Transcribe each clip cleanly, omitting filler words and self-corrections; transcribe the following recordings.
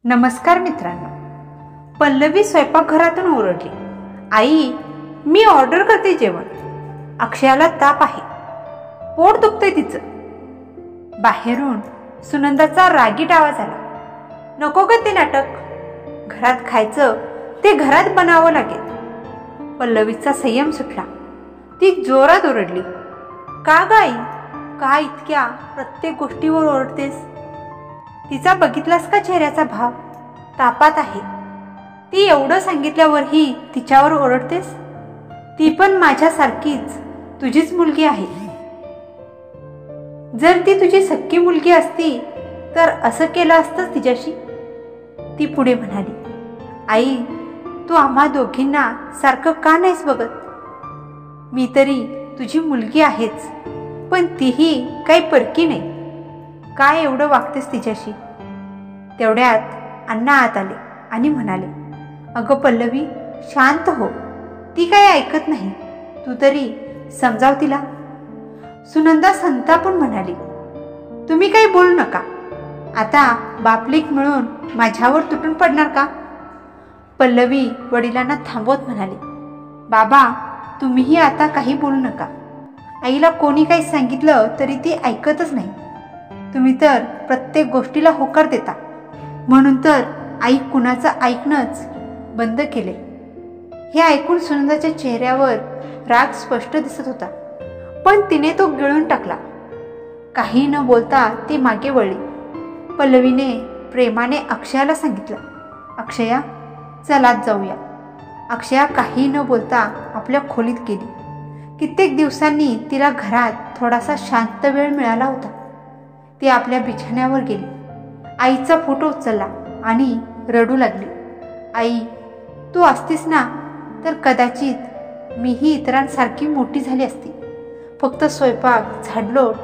नमस्कार मित्रांनो, पल्लवी स्वयंपाकघरातून ओरडली, आई मी ऑर्डर करते जेवण. अक्षयाला ताप आहे, पोट दुखतंय तिचं. बाहेरून सुनंदाचा रागीट आवाज आला, नको ग ते नाटक, घरात खायचं ते घरात बनावं लागेल. पल्लवीचा संयम सुटला. ती जोरात ओरडली, का ग आई, का इतक्या प्रत्येक गोष्टीवर ओरडतेस? तिचा बघितलास का चेहऱ्याचा भाव? तापात आहे ती. एवढं सांगितल्यावरही तिच्यावर ओरडतेस? ती पण माझ्यासारखीच तुझीच मुलगी आहे. जर ती तुझी सख्खी मुलगी असती तर असं केलं असतं तिच्याशी? ती पुढे म्हणाली, आई तू आम्हा दोघींना सारखं का नाहीस बघत? मी तरी तुझी मुलगी आहेच, पण तीही काही परकी नाही. काय एवढं वागतेस तिच्याशी? तेवढ्यात अण्णा आत आले आणि म्हणाले, अगं पल्लवी शांत हो, ती काही ऐकत नाही, तू तरी समजाव तिला. सुनंदा संतापून म्हणाली, तुम्ही काही बोलू नका, आता बापलेक मिळून माझ्यावर तुटून पडणार का? पल्लवी वडिलांना थांबवत म्हणाली, बाबा तुम्हीही आता काही बोलू नका. आईला कोणी काही सांगितलं तरी ती ऐकतच नाही. तुम्ही तर प्रत्येक गोष्टीला होकार देता, म्हणून तर आई कुणाचं ऐकणंच बंद केले. हे ऐकून सुनंदाच्या चेहऱ्यावर राग स्पष्ट दिसत होता, पण तिने तो गिळून टाकला. काही न बोलता ती मागे वळली. पल्लवीने प्रेमाने अक्षयाला सांगितलं, अक्षया चल आत जाऊया. अक्षया काही न बोलता आपल्या खोलीत गेली. कित्येक दिवसांनी तिला घरात थोडासा शांत वेळ मिळाला होता. ती आपल्या बिछाण्यावर गेली, आईचा फोटो उचलला आणि रडू लागली. आई तू असतीस ना तर कदाचित मीही इतरांसारखी मोठी झाली असती. फक्त स्वयंपाक झाडलोट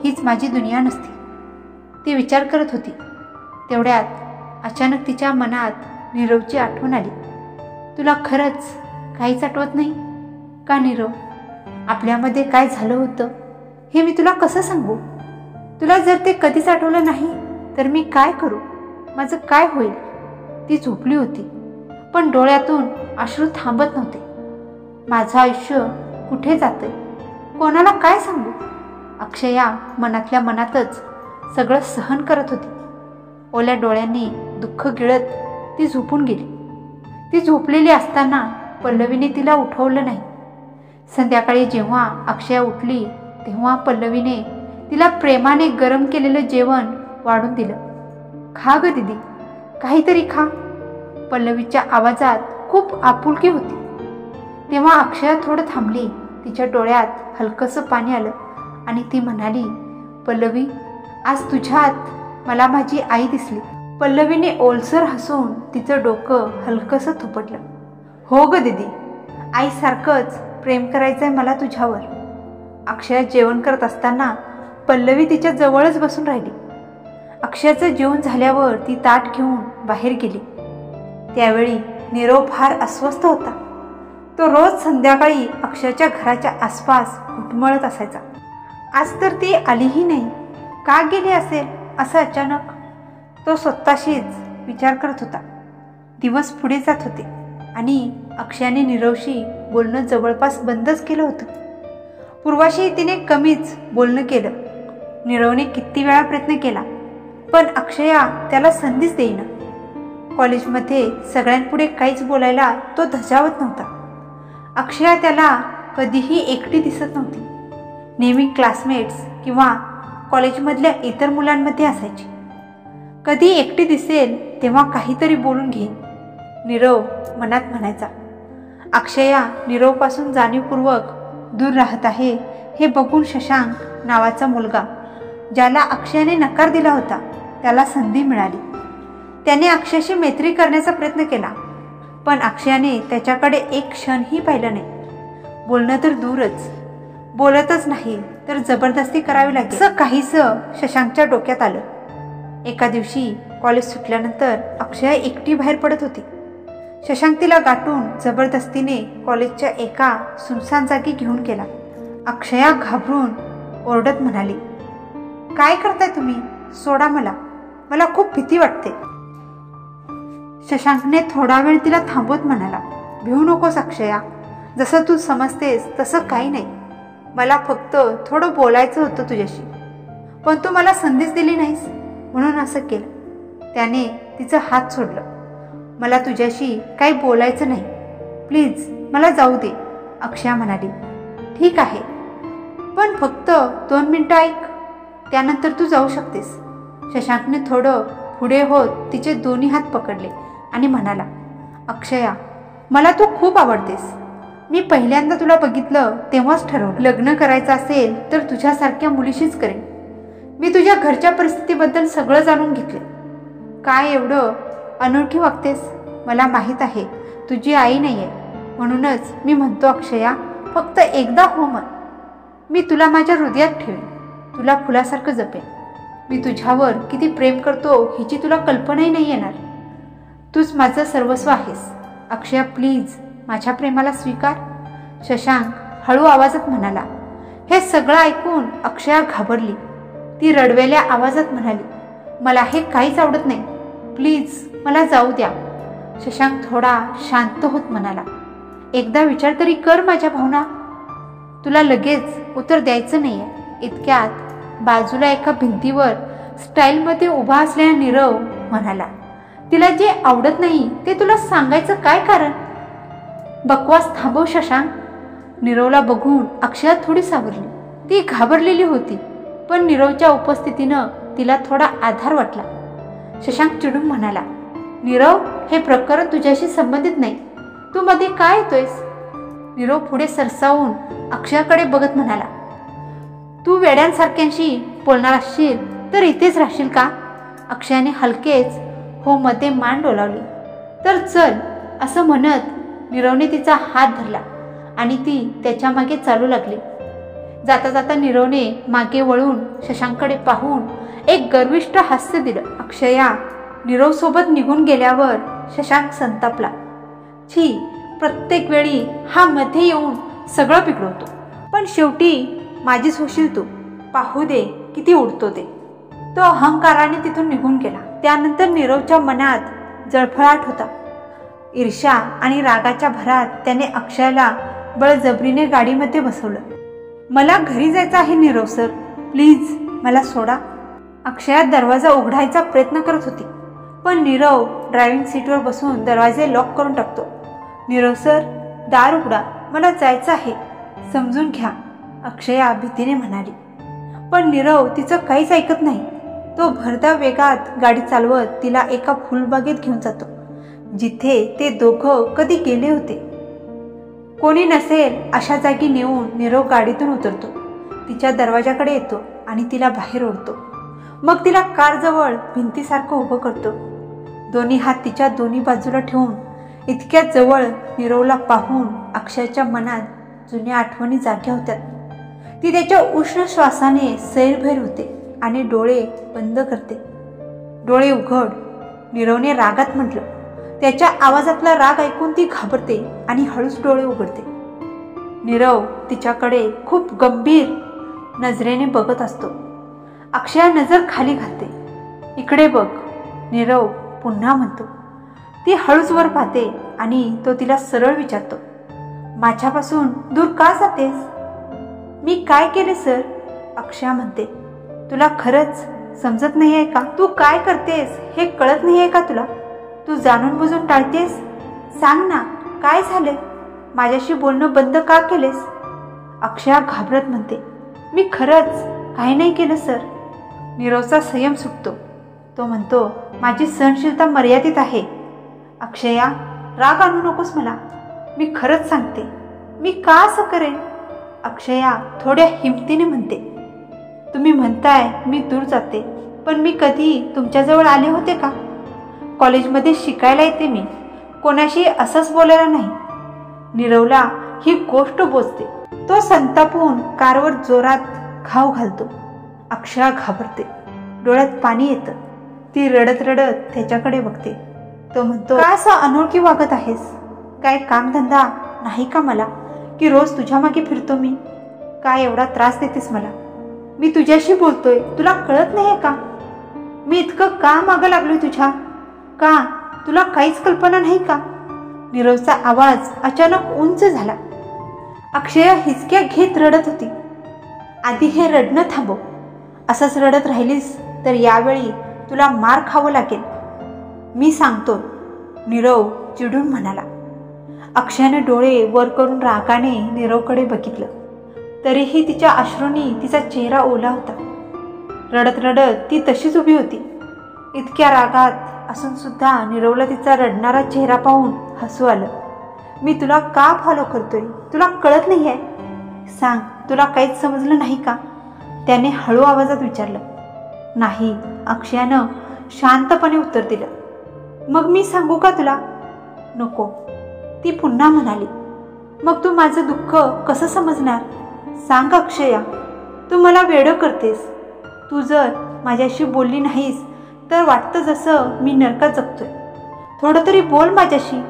हीच माझी दुनिया नसती. ती विचार करत होती. तेवढ्यात अचानक तिच्या मनात नीरवची आठवण आली. तुला खरंच काहीच आठवत नाही का नीरव? आपल्यामध्ये काय झालं होतं हे मी तुला कसं सांगू? तुला जर ते कधीच आठवलं नाही तर मी काय करू? माझं काय होईल? ती झोपली होती, पण डोळ्यातून अश्रू थांबत नव्हते. माझं आयुष्य कुठे जातंय? कोणाला काय सांगू? अक्षया मनातल्या मनातच सगळं सहन करत होती. ओल्या डोळ्यांनी दुःख गिळत ती झोपून गेली. ती झोपलेली असताना पल्लवीने तिला उठवलं नाही. संध्याकाळी जेव्हा अक्षया उठली तेव्हा पल्लवीने तिला प्रेमाने गरम केलेलं जेवण वाढून दिलं. खा ग दीदी, काहीतरी खा. पल्लवीच्या आवाजात खूप आपुलकी होती. तेव्हा अक्षया थोडं थांबली. तिच्या डोळ्यात हलकंसं पाणी आलं आणि ती म्हणाली, पल्लवी आज तुझ्यात मला माझी आई दिसली. पल्लवीने ओलसर हसून तिचं डोकं हलकंसं थोपटलं. हो ग दीदी, आईसारखंच प्रेम करायचंय मला तुझ्यावर. अक्षया जेवण करत असताना पल्लवी तिच्या जवळच बसून राहिली. अक्षयाचं जेवण झाल्यावर ती ताट घेऊन बाहेर गेली. त्यावेळी नीरव फार अस्वस्थ होता. तो रोज संध्याकाळी अक्षयाच्या घराच्या आसपास घुटमळत असायचा. आज तर ती आलीही नाही. का गेली असेल असं अचानक? तो स्वतःशीच विचार करत होता. दिवस पुढे जात होते आणि अक्षयाने नीरवशी बोलणं जवळपास बंदच केलं होतं. पूर्वाशी तिने कमीच बोलणं केलं. नीरवने किती वेळा प्रयत्न केला, पण अक्षया त्याला संधीच देईना. कॉलेजमध्ये सगळ्यांपुढे काहीच बोलायला तो धजावत नव्हता. अक्षया त्याला कधीही एकटी दिसत नव्हती. नेहमी क्लासमेट्स किंवा कॉलेजमधल्या इतर मुलांमध्ये असायची. कधी एकटी दिसेल तेव्हा काहीतरी बोलून घेईन, नीरव मनात म्हणायचा. अक्षया नीरवपासून जाणीवपूर्वक दूर राहत आहे हे बघून शशांक नावाचा मुलगा, ज्याला अक्षयाने नकार दिला होता, त्याला संधी मिळाली. त्याने अक्षयाशी मैत्री करण्याचा प्रयत्न केला, पण अक्षयाने त्याच्याकडे एक क्षणही पाहिलं नाही. बोलणं तर दूरच, बोलतच नाही तर जबरदस्ती करावी लागेल असं काहीसं शशांकच्या डोक्यात आलं. एका दिवशी कॉलेज सुटल्यानंतर अक्षया एकटी बाहेर पडत होती. शशांक तिला गाठून जबरदस्तीने कॉलेजच्या एका सुनसान जागी घेऊन गेला. अक्षया घाबरून ओरडत म्हणाली, काय करताय तुम्ही? सोडा मला, मला खूप भीती वाटते. शशांकने थोडा वेळ तिला थांबवत म्हणाला, भिवू नकोस अक्षया, जसं तू समजतेस तसं काही नाही. मला फक्त थोडं बोलायचं होतं तुझ्याशी, पण तू मला संधीच दिली नाहीस म्हणून असं केलं. त्याने तिचं हात सोडलं. मला तुझ्याशी काही बोलायचं नाही, प्लीज मला जाऊ दे, अक्षया म्हणाली. ठीक आहे, पण फक्त 2 मिनिटं ऐक, त्यानंतर तू जाऊ शकतेस. शशांकने थोडं पुढे होत तिचे दोन्ही हात पकडले आणि म्हणाला, अक्षया, मला तू खूप आवडतेस. मी पहिल्यांदा तुला बघितलं तेव्हाच ठरवलं, लग्न करायचं असेल तर तुझ्यासारख्या मुलीशीच करेन. मी तुझ्या घरच्या परिस्थितीबद्दल सगळं जाणून घेतले. काय एवढं अनोळखी वागतेस? मला माहीत आहे तुझी आई नाही आहे, म्हणूनच मी म्हणतो अक्षया, फक्त एकदा हो म्हण. मी तुला माझ्या हृदयात ठेवेन, तुला फुलासारखं जपेन. मी तुझ्यावर किती प्रेम करतो ह्याची तुला कल्पनाही नाही येणार. तूच माझं सर्वस्व आहेस. अक्षया, प्लीज माझ्या प्रेमाला स्वीकार. शशांक हळू आवाजात म्हणाला. हे सगळं ऐकून अक्षया घाबरली. ती रडवेल्या आवाजात म्हणाली, मला हे काहीच आवडत नाही, प्लीज मला जाऊ द्या. शशांक थोडा शांत होत म्हणाला, एकदा विचार तरी कर माझ्या भावना. तुला लगेच उत्तर द्यायचं नाहीये. इतक्यात बाजूला एका भिंतीवर स्टाईलमध्ये उभा असलेला नीरव म्हणाला, तिला जे आवडत नाही ते तुला सांगायचं काय कारण? बकवास थांबव शशांक. नीरवला बघून अक्षया थोडी सावरली. ती घाबरलेली होती, पण नीरवच्या उपस्थितीनं तिला थोडा आधार वाटला. शशांक चिडून म्हणाला, नीरव, हे प्रकरण तुझ्याशी संबंधित नाही, तू मध्ये काय येतोयस? नीरव पुढे सरसावून अक्षयाकडे बघत म्हणाला, तू वेड्यांसारख्यांशी बोलणार असशील तर इथेच राहशील का? अक्षयाने हलकेच हो मध्ये मान डोलावली. तर चल, असं म्हणत नीरवने तिचा हात धरला आणि ती त्याच्या मागे चालू लागली. जाता जाता नीरवने मागे वळून शशांककडे पाहून एक गर्विष्ठ हास्य दिलं. अक्षया नीरव सोबत निघून गेल्यावर शशांक संतापला. छी, प्रत्येक वेळी हा मध्ये येऊन सगळं बिघडवतो. पण शेवटी माझीच होशील तू, पाहू दे किती उडतो ते. तो अहंकाराने तिथून निघून गेला. त्यानंतर नीरवच्या मनात जळफळाट होता. ईर्ष्या आणि रागाच्या भरात त्याने अक्षयाला बळजबरीने गाडीमध्ये बसवलं. मला घरी जायचं आहे नीरव सर, प्लीज मला सोडा. अक्षया दरवाजा उघडायचा प्रयत्न करत होती, पण नीरव ड्रायव्हिंग सीटवर बसून दरवाजे लॉक करून टाकतो. नीरव सर, दार उघडा, मला जायचं आहे, समजून घ्या, अक्षया भीतीने म्हणाली. पण नीरव तिचं काहीच ऐकत नाही. तो भरधाव वेगात गाडी चालवत तिला एका फुलबागेत घेऊन जातो, जिथे ते दोघं कधी गेले होते. कोणी नसेल अशा जागी नेऊन नीरव गाडीतून उतरतो. तिच्या दरवाजाकडे येतो आणि तिला बाहेर ओढतो. मग तिला कारजवळ भिंतीसारखं उभं करतो. दोन्ही हात तिच्या दोन्ही बाजूला ठेवून इतक्या जवळ नीरवला पाहून अक्षयाच्या मनात जुन्या आठवणी जाग्या होत्यात. ती त्याच्या उष्ण श्वासाने सैरभैर होते आणि डोळे बंद करते. डोळे उघड, नीरवने रागात म्हटलं. त्याच्या आवाजातला राग ऐकून ती घाबरते आणि हळूच डोळे उघडते. नीरव तिच्याकडे खूप गंभीर नजरेने बघत असतो. अक्षया नजर खाली घालते. इकडे बघ, नीरव पुन्हा म्हणतो. ती हळूच वर पाहते आणि तो तिला सरळ विचारतो, माझ्यापासून दूर का जातेस? मी काय केले सर? अक्षया म्हणते. तुला खरंच समजत नाही आहे का? तू काय करतेस हे कळत नाही आहे का तुला? तू जाणून बुजून टाळतेस. सांग ना, काय झाले? माझ्याशी बोलणं बंद का केलेस? अक्षया घाबरत म्हणते, मी खरंच काही नाही केलं सर. नीरवचा संयम सुटतो. तो म्हणतो, माझी सहनशीलता मर्यादित आहे. अक्षया, राग आणू नकोस मला, मी खरंच सांगते, मी का असं करेन? अक्षया थोड्या हिमतीने म्हणते, तुम्ही म्हणताय मी दूर जाते, पण मी कधी तुमच्याजवळ आले होते का? कॉलेजमध्ये शिकायला येते मी, कोणाशी असंच बोलायला नाही. नीरवला ही गोष्ट बोचते. तो संतापून कारवर जोरात घाव घालतो. अक्षया घाबरते, डोळ्यात पाणी येतं. ती रडत रडत त्याच्याकडे बघते. तो म्हणतो, का असं अनोळखी वागत आहेस? काय कामधंदा नाही का मला, की रोज तुझ्या मागे फिरतो मी? काय एवढा त्रास देतेस मला? मी तुझ्याशी बोलतोय, तुला कळत नाही का? मी इतकं का मागं लागलोय तुझ्या? का तुला काहीच कल्पना नाही का? नीरवचा आवाज अचानक उंच झाला. अक्षया हिचक्या घेत रडत होती. आधी हे रडणं थांबव. असंच रडत राहिलीस तर यावेळी तुला मार खावं लागेल. मी सांगतो, नीरव चिडून म्हणाला. अक्षयाने डोळे वर करून रागाने नीरवकडे बघितलं. तरीही तिच्या अश्रूंनी तिचा चेहरा ओला होता. रडत रडत ती तशीच उभी होती. इतक्या रागात असून सुद्धा नीरवला तिचा रडणारा चेहरा पाहून हसू आलं. मी तुला का फॉलो करतोय तुला कळत नाही आहे? सांग, तुला काहीच समजलं नाही का? त्याने हळू आवाजात विचारलं. नाही, अक्षयानं शांतपणे उत्तर दिलं. मग मी सांगू का तुला? नको, ती पुन्हा म्हणाली. मग तू माझं दुःख कसं समजणार? सांग अक्षया, तू मला वेडं करतेस. तू जर माझ्याशी बोलली नाहीस तर वाटतं जसं मी नरकात जगतोय. थोडं तरी बोल माझ्याशी.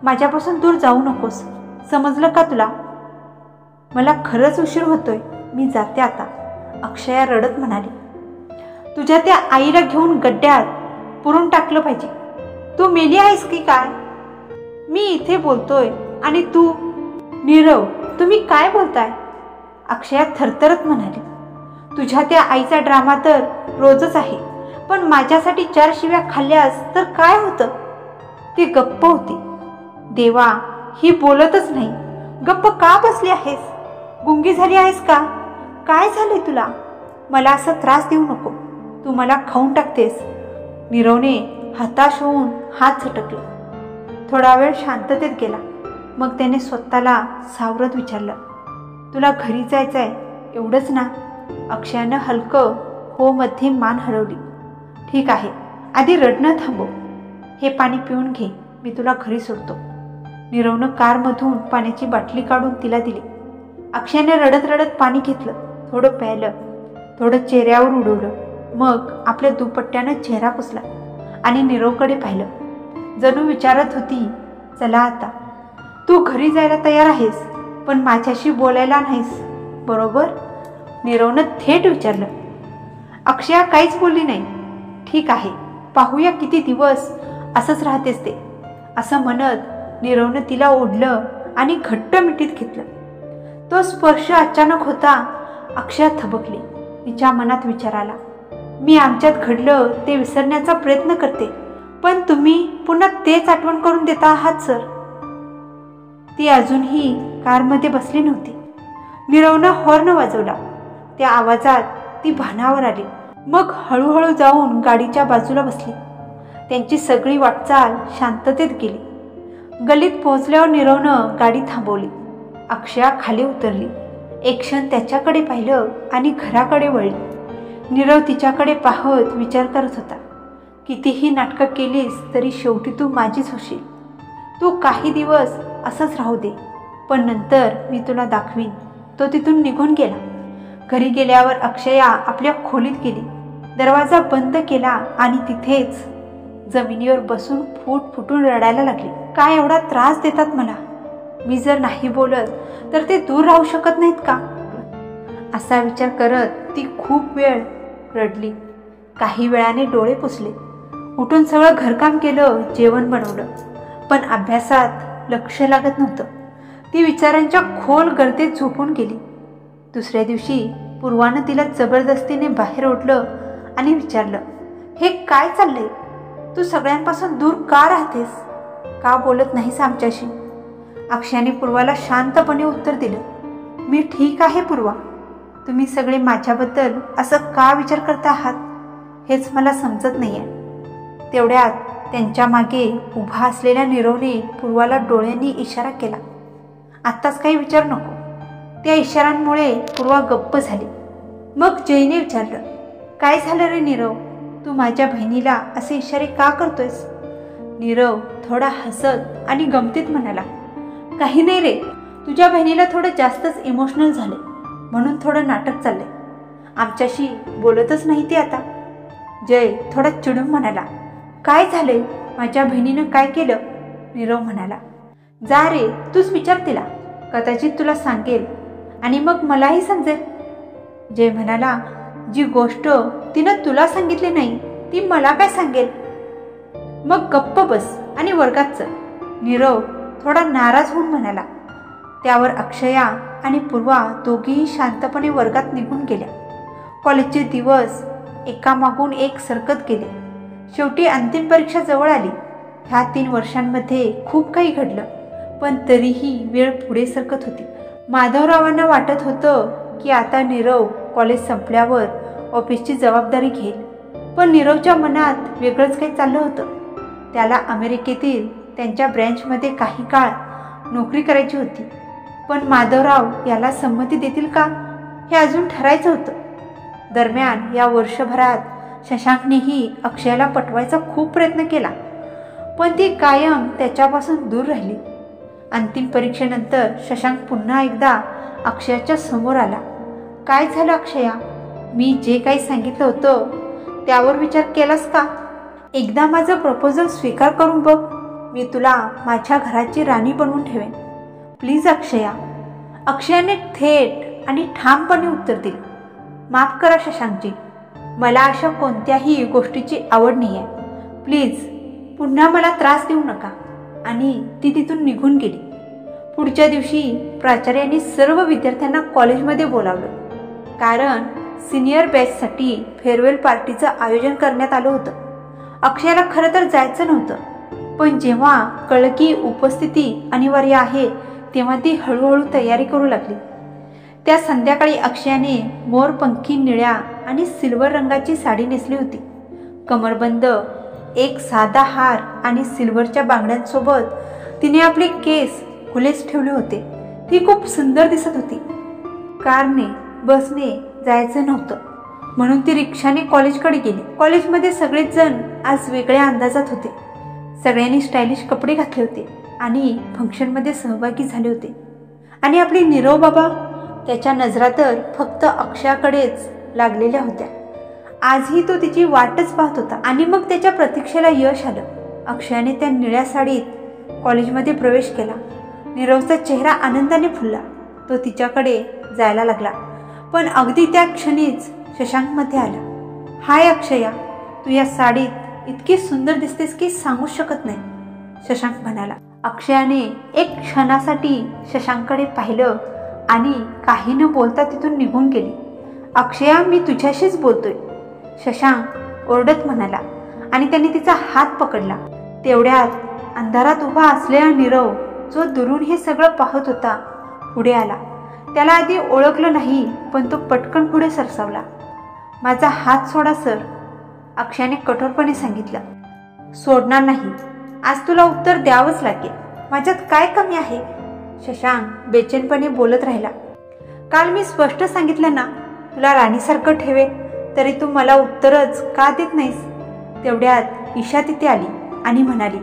माझ्यापासून दूर जाऊ नकोस, समजलं का तुला? मला खरंच उशीर होतोय, मी जाते आता, अक्षया रडत म्हणाली. तुझ्या त्या आईला घेऊन गड्ड्यात पुरून टाकलं पाहिजे. तू मेली आहेस की काय? मी इथे बोलतोय आणि तू? नीरव, तुम्ही काय बोलताय? अक्षया थरथरत म्हणाली. तुझ्या त्या आईचा ड्रामा तर रोजच आहे, पण माझ्यासाठी 4 शिव्या खाल्ल्यास तर काय होतं? ती गप्प होती. देवा, ही बोलतच नाही. गप्प का बसली आहेस? गुंगी झाली आहेस का? काय झाले तुला? मला असा त्रास देऊ नको. तू मला खाऊन टाकतेस. नीरवने हताश होऊन हात झटकले. थोडा वेळ शांततेत गेला. मग त्याने स्वतःला सावरत विचारलं, तुला घरी जायचंय एवढंच ना? अक्षयानं हलकं हो मध्ये मान हलवली. ठीक आहे, आधी रडणं थांबव. हे पाणी पिऊन घे, मी तुला घरी सोडतो. नीरवनं कारमधून पाण्याची बाटली काढून तिला दिली. अक्षयाने रडत रडत पाणी घेतलं. थोडं प्यायलं, थोडं चेहऱ्यावर उडवलं. मग आपल्या दुपट्ट्यानं चेहरा पुसला आणि नीरवकडे पाहिलं. जणू विचारत होती, चला आता, तू घरी जायला तयार आहेस पण माझ्याशी बोलायला नाहीस, बरोबर? नीरवनं थेट विचारलं. अक्षया काहीच बोलली नाही. ठीक आहे, पाहूया किती दिवस असंच राहतेस ते, असं म्हणत नीरवनं तिला ओढलं आणि घट्ट मिठीत घेतलं. तो स्पर्श अचानक होता. अक्षया थबकली. तिच्या मनात विचार आला, मी आमच्यात घडलं ते विसरण्याचा प्रयत्न करते, पण तुम्ही पुन्हा तेच आठवण करून देता आहात सर. ती अजूनही कारमध्ये बसली नव्हती. नीरवनं हॉर्न वाजवला. त्या आवाजात ती भानावर आली. मग हळूहळू जाऊन गाडीच्या बाजूला बसली. त्यांची सगळी वाटचाल शांततेत गेली. गल्लीत पोहोचल्यावर नीरवनं गाडी थांबवली. अक्षया खाली उतरली. एक क्षण त्याच्याकडे पाहिलं आणि घराकडे वळली. नीरव तिच्याकडे पाहत विचार करत होता, कितीही नाटकं केलीस तरी शेवटी तू माझीच होशील. तू काही दिवस असंच राहू दे, पण नंतर मी तुला दाखवीन. तो तिथून निघून गेला. घरी गेल्यावर अक्षया आपल्या खोलीत गेली. दरवाजा बंद केला आणि तिथेच जमिनीवर बसून फूट फुटून रडायला लागली. काय एवढा त्रास देतात मला? मी जर नाही बोलत तर ते दूर राहू शकत नाहीत का? असा विचार करत ती खूप वेळ रडली. काही वेळाने डोळे पुसले. उठून सगळं घरकाम केलं, जेवण बनवलं, पण अभ्यासात लक्ष लागत नव्हतं. ती विचारांच्या खोल गर्दीत झोपून गेली. दुसऱ्या दिवशी पूर्वानं तिला जबरदस्तीने बाहेर ओढलं आणि विचारलं, हे काय चाललंय? तू सगळ्यांपासून दूर का राहतेस? का बोलत नाहीस आमच्याशी? अक्षयाने पूर्वाला शांतपणे उत्तर दिलं, मी ठीक आहे पूर्वा. तुम्ही सगळे माझ्याबद्दल असं का विचार करता आहात हेच मला समजत नाहीये. तेवढ्यात त्यांच्या मागे उभा असलेल्या नीरवने पूर्वाला डोळ्यांनी इशारा केला. आत्ताच काही विचार नको. त्या इशाऱ्यांमुळे पूर्वा गप्प झाली. मग जयने विचारलं, काय झालं रे नीरव? तू माझ्या बहिणीला असे इशारे का करतोयस? नीरव थोडा हसत आणि गमतीत म्हणाला, काही नाही रे, तुझ्या बहिणीला थोडं जास्तच इमोशनल झाले म्हणून थोडं नाटक चाललंय. आमच्याशी बोलतच नाही ती आता. जय थोडा चिडून म्हणाला, काय झाले? माझ्या बहिणीनं काय केलं? नीरव म्हणाला, जा रे, तूच विचार तिला, कदाचित तुला सांगेल आणि मग मलाही समजेल. जय म्हणाला, जी गोष्ट तिनं तुला सांगितली नाही ती मला काय सांगेल? मग गप्प बस आणि वर्गात चल, नीरव थोडा नाराज होऊन म्हणाला. त्यावर अक्षया आणि पूर्वा दोघीही शांतपणे वर्गात निघून गेल्या. कॉलेजचे दिवस एकामागून एक सरकत गेले. शेवटी अंतिम परीक्षा जवळ आली. ह्या 3 वर्षांमध्ये खूप काही घडलं, पण तरीही वेळ पुढे सरकत होती. माधवरावांना वाटत होतं की आता नीरव कॉलेज संपल्यावर ऑफिसची जबाबदारी घेईल, पण नीरवच्या मनात वेगळंच काही चाललं होतं. त्याला अमेरिकेतील त्यांच्या ब्रँचमध्ये काही काळ नोकरी करायची होती, पण माधवराव याला संमती देतील का हे अजून ठरायचं होतं. दरम्यान या वर्षभरात शशांकनेही अक्षयाला पटवायचा खूप प्रयत्न केला, पण ती कायम त्याच्यापासून दूर राहिली. अंतिम परीक्षेनंतर शशांक पुन्हा एकदा अक्षयाच्या समोर आला. काय झालं अक्षया? मी जे काही सांगितलं होतं त्यावर विचार केलास का? एकदा माझं प्रपोजल स्वीकार करून बघ. मी तुला माझ्या घराची राणी बनवून ठेवेन. प्लीज अक्षया. अक्षयाने थेट आणि ठामपणे उत्तर दिले. माफ करा शशांकजी, मला अशा कोणत्याही गोष्टीची आवड नाही आहे. प्लीज पुन्हा मला त्रास देऊ नका. आणि ती तिथून निघून गेली. पुढच्या दिवशी प्राचार्यांनी सर्व विद्यार्थ्यांना कॉलेजमध्ये बोलावलं, कारण सिनियर बॅचसाठी फेअरवेल पार्टीचं आयोजन करण्यात आलं होतं. अक्षयाला खरं तर जायचं नव्हतं, पण जेव्हा कळलं की उपस्थिती अनिवार्य आहे तेव्हा ती हळूहळू तयारी करू लागली. त्या संध्याकाळी अक्षयाने मोरपंखी निळ्या आणि सिल्वर रंगाची साडी नेसली होती. कमरबंद, एक साधा हार आणि सिल्वरच्या बांगड्यांसोबत तिने आपले केस खुलेच ठेवले होते. ती खूप सुंदर दिसत होती. कारने बसने जायचं नव्हतं म्हणून ती रिक्षाने कॉलेजकडे गेली. कॉलेजमध्ये सगळेच जण आज वेगळ्या अंदाजात होते. सगळ्यांनी स्टायलिश कपडे घातले होते आणि फंक्शनमध्ये सहभागी झाले होते. आणि आपली नीरव बाबा, त्याच्या नजरा तर फक्त अक्षयाकडेच लागलेल्या होत्या. आजही तो तिची वाटच पाहत होता. आणि मग त्याच्या प्रतीक्षेला यश आलं. अक्षयाने त्या निळ्या साडीत कॉलेजमध्ये प्रवेश केला. नीरवचा चेहरा आनंदाने फुलला. तो तिच्याकडे जायला लागला, पण अगदी त्या क्षणीच शशांकमध्ये आला. हाय अक्षया, तू या साडीत इतकी सुंदर दिसतेस की सांगू शकत नाही, शशांक म्हणाला. अक्षयाने एक क्षणासाठी शशांककडे पाहिलं आणि काही न बोलता तिथून निघून गेली. अक्षया, मी तुझ्याशीच बोलतोय, शशांक ओरडत म्हणाला आणि त्याने तिचा हात पकडला. तेवढ्यात अंधारात उभा असलेला नीरव, जो दुरून हे सगळं पाहत होता, पुढे आला. त्याला आधी ओळखलं नाही, पण तो पटकन पुढे सरसावला. माझा हात सोडा सर, अक्षयाने कठोरपणे सांगितलं. सोडणार नाही. आज तुला उत्तर द्यावंच लागेल. माझ्यात काय कमी आहे? शशांक बेचैनपणे बोलत राहिला. काल मी स्पष्ट सांगितलं ना, तुला राणीसारखं ठेवेल, तरी तू मला उत्तरच का देत नाहीस? तेवढ्यात ईशा तिथे आली आणि म्हणाली,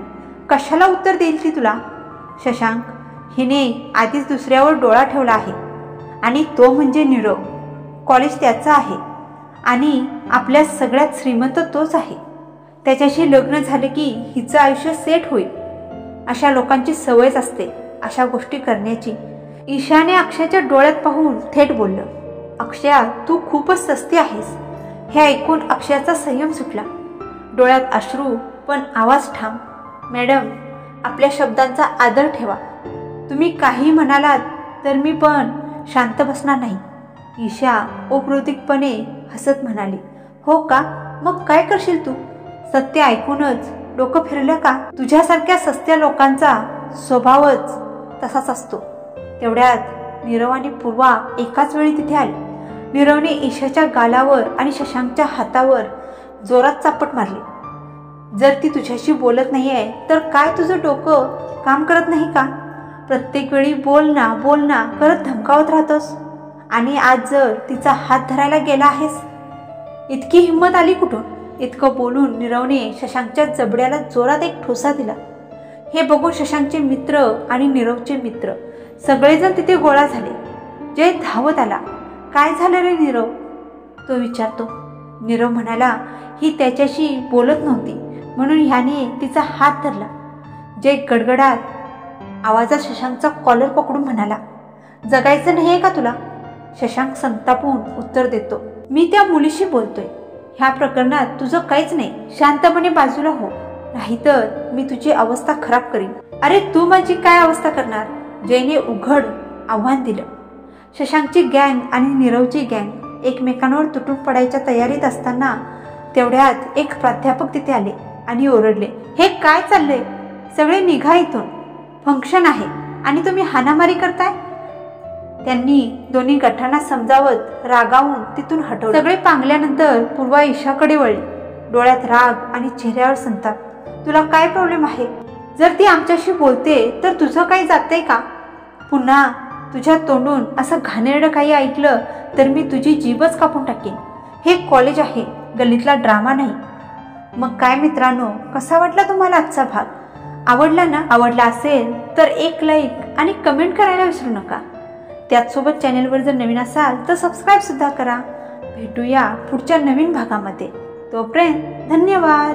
कशाला उत्तर देईल ती तुला? शशांक, हिने आधीच दुसऱ्यावर डोळा ठेवला आहे आणि तो म्हणजे नीरव. कॉलेज त्याचं आहे आणि आपल्या सगळ्यात श्रीमंत तोच आहे. त्याच्याशी लग्न झालं की हिचं आयुष्य सेट होईल. अशा लोकांची सवयच असते अशा गोष्टी करण्याची. ईशाने अक्षयाच्या डोळ्यात पाहून थेट बोललं. अक्षया, तू खूपच सस्ती आहेस. हे ऐकून अक्षयाचा संयम सुटला. डोळ्यात अश्रू, पण आवाज ठाम. मॅडम, आपल्या शब्दांचा आदर ठेवा. तुम्ही काही म्हणालात तर मी पण शांत बसणार नाही. ईशा अप्राकृतिकपणे हसत म्हणाली. हो का? मग काय करशील तू? सत्य ऐकूनच डोकं फिरलं का? तुझ्यासारख्या सस्त्या लोकांचा स्वभावच तसाच असतो. तेवढ्यात नीरव आणि पूर्वा एकाच वेळी तिथे आली. नीरवने ईशाच्या गालावर आणि शशांकच्या हातावर जोरात चापट मारली. जर ती तुझ्याशी बोलत नाहीये तर काय तुझं डोकं काम करत नाही का? प्रत्येक वेळी बोल ना करत धमकावत राहतोस. आणि आज जर तिचा हात धरायला गेला आहेस, इतकी हिंमत आली कुठून? इतकं बोलून नीरवने शशांकच्या जबड्याला जोरात एक ठोसा दिला. हे बघून शशांकचे मित्र आणि नीरवचे मित्र सगळेजण तिथे गोळा झाले. जय धावत आला. काय झालं रे नीरव? तो विचारतो. नीरव म्हणाला, ही त्याच्याशी बोलत नव्हती म्हणून ह्याने तिचा हात धरला. जय गडगडात आवाजात शशांकचा कॉलर पकडून म्हणाला, जगायचं नाहीये का तुला? शशांक संतापून उत्तर देतो, मी त्या मुलीशी बोलतोय. ह्या प्रकरणात तुझं काहीच नाही. शांतपणे बाजूला हो. नाहीतर मी तुझी अवस्था खराब करीन. अरे तू माझी काय अवस्था करणार? जयने उघड आव्हान दिलं. शशांकची गँग आणि नीरवची गँग एकमेकांवर तुटून पडायच्या तयारीत असताना तेवढ्यात एक प्राध्यापक तिथे आले आणि ओरडले, हे काय चाललंय? सगळे निघा इथून, फंक्शन आहे आणि तुम्ही हाणामारी करताय. त्यांनी दोन्ही गटांना समजावत रागावून तिथून हटवलं. सगळे पांगल्यानंतर पूर्वा ईशाकडे वळली, डोळ्यात राग आणि चेहऱ्यावर संताप. तुला काय प्रॉब्लेम आहे? जर ती आमच्याशी बोलते तर तुझं काही जातंय का? पुन्हा तुझ्या तोंडून असं घाणेरडं काही ऐकलं तर मी तुझी जीभच कापून टाकेन. हे कॉलेज आहे, गल्लीतला ड्रामा नाही. मग काय मित्रांनो, कसा वाटला तुम्हाला आजचा भाग? आवडला ना? आवडला असेल तर एक लाईक आणि कमेंट करायला विसरू नका. त्याचसोबत चॅनेलवर जर नवीन असाल तर सबस्क्राईब सुद्धा करा. भेटूया पुढच्या नवीन भागामध्ये. तोपर्यंत धन्यवाद.